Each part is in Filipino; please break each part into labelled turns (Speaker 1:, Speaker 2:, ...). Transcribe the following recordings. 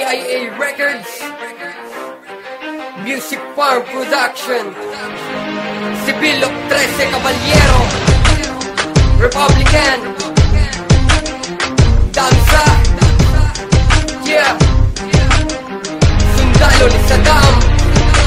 Speaker 1: CIA Records, Music Farm Production, Sibilok 13 Caballero, Republican, Danza, yeah, sundalo ni Saddam.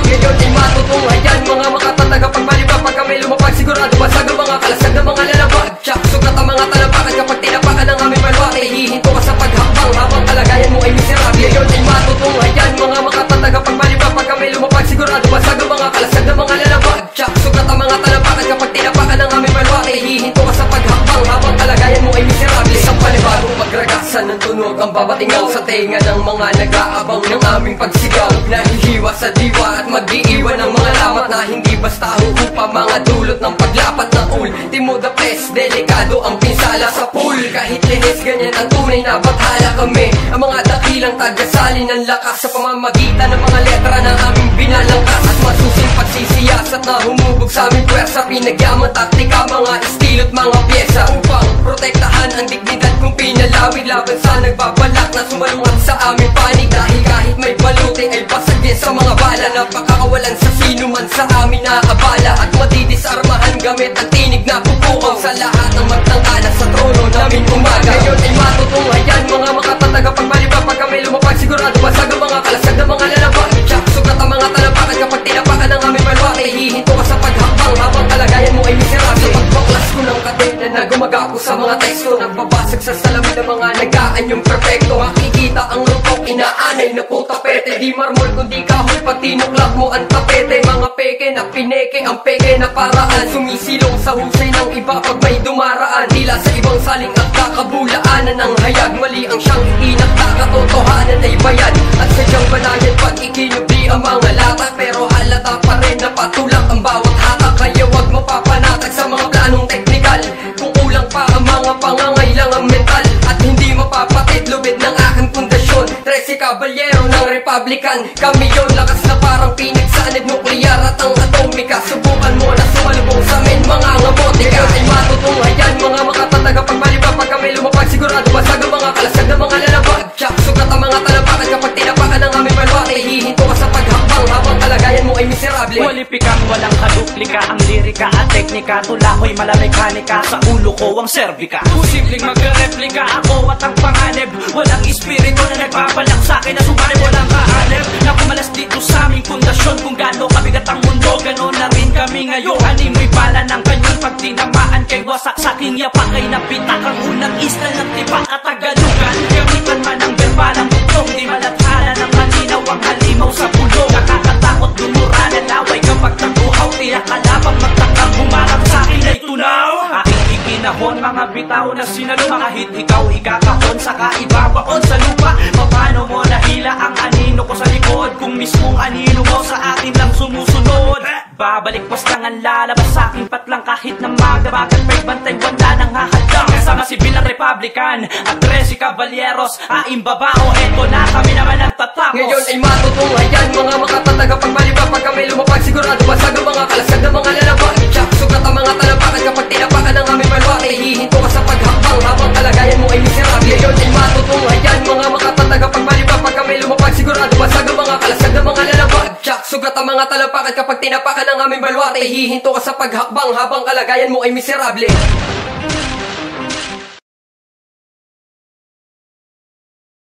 Speaker 1: Ngayon ay matutunghayan mga makatataga pagmaliba. Pagka may lumapag sigurado basag ang mga kalasag ng mga lalabag. Tsak, sugat ang mga talapakan kapag tinapakan ng aming balwate. Hihinto ka sa paghakbang habang kalagayan mo ay miserable. Ngayon ay matutunghayan mga makatataga pagmaliba. Pagka may lumapag sigurado basag ang mga kalasag ng mga lalabag. Tsak, sugat ang mga talapakan kapag tinapakan ng aming balwate. Hihinto ka sa paghakbang habang kalagayan mo ay miserable. Isang panibagong pagragasan ng tunog ang babatingaw sa tenga ng mga nag-aabang ng aming pagsigaw. Nahihiwa sa diwa at mag-iiwan ng mga lamat na hindi basta huhupa. Mga dulot ng paglapat ng ultimo the best. Delikado ang pinsala sa pool. Kahit linis ganyan ang tunay na bathala kami. Ang mga dakilang tagasali ng lakas sa pamamagitan ng mga letra na aming binalangkas. At masusing pagsisiyasat na humubog sa aming pwersa. Pinagyaman taktika, mga estilo't mga pyesa upang protektahan ang dignidad kong pinalawig laban sa nagbabalak na sumalungat sa aming panig. Dahil kahit may baluti ay basag din sa mga bala. Napakakawalan sa sino man sa amin na abala. At madidisarmahan gamit ang tinig na pupukaw sa lahat ng magtangkana sa trono namin umaga. Ngayon ay matutunghayan mga makatataga pagmaliba. Pagka may lumapag sigurado basag ang mga kalasag ng mga lalabag. Tsak, sugat ang mga talapakan kapag tinapakan ng aming balwate. Hihinto ka sa paghakbang habang kalagayan mo ay miserable. Sa pagbaklas ko ng kadena na gumagapo sa mga teksto, nagbabasag sa salamin ng mga nag-aanyong perfecto. Makikita ang rupok, inaanay na po tapete. Di marmol kundi kahoy pag tinuklap mo ang tapete. Mga peke na pineke, ang peke na paraan. Sumisilong sa husay ng iba pag may dumaraan. Tila sa ibang saling at kakabulaanan ng hayag. Mali ang siyang iinak na katotohanan ay bayad. At sadyang banayan pag ikinubli ang mga lata. Pero halata pa rin na patulak ang bawat hatak. Kaya wag mapapanatag sa mga planong teknikal. Kung kulang pa ang mga pangangailangang mental. At hindi mapapatid lubid ng aking pundasyon. 13 Caballero ng Republican. Kami yun, lakas na parang pinagsanib nuklear at ang atomika. Subukan mo na sumalubong sa amin mga ngabotika. Ay matutunghayan mga makatataga pagmaliba. Pagka may lumapag sigurado basag ang mga kalasag ng mga lalabag. Tsak, sugat ang mga talapakan kapag tinapakan ng aming balwate. Hihinto ka sa paghakbang habang kalagayan mo ay miserable.
Speaker 2: Walipikang walang kaduplika, ang lirika at teknika. Tula ko'y malamekanika, sa ulo ko ang servika. Posibleng magreplika ako at ang panganib. Walang espiritu na nagpapalang sa'kin na sumanib. Walang kaanib na kumalas dito sa aming pundasyon. Kung gaano kabigat ang mundo, gano'n na rin kami ngayon. Animoy pala ng kanyon pag tinamaan kay wasak sa aking yapak. Ay napitak ang unang isla ng tipak at tagalugan. Gamitan man ang berbalang butong, di malathala ng malinaw ang halimaw sa pulo. Nakakatakot dumura na laway kapag naguhaw. Tiyak kalabang magtakang humarap sa akin ay tunaw. Aking ikinahon mga bitaw na sinalo. Mga hit ikaw ikakahon sa kaibabaon sa lupa. Paano mo nahila ang anino ko sa likod? Kung mismong anino mo sa akin lang sumusunod. Babalik basta nga lalabas sa aking patlang. Kahit na magabagan may bantay wala nang hahadang. Kasama si Bilang Republican at 13 Caballeros. Aimbabao, eto na kami naman ang tatapos.
Speaker 1: Ngayon ay matutunghayan mga makatataga pagmaliba. Pagka may lumapag sigurado basag ang mga kalasag ng mga lalabag. Tsak, sugat ang mga talapakan kapag tinapakan ng aming balwate. Hihinto ka sa paghakbang habang kalagayan mo ay miserable. Ngayon ay matutunghayan mga makatataga pagmaliba. Pagka may lumapag sigurado basag ang mga kalasag ng mga lalabag. Tsak, sugat ang mga talapakan kapag tinapakan ng aming balwate. Hihinto ka sa paghakbang habang kalagayan mo ay miserable.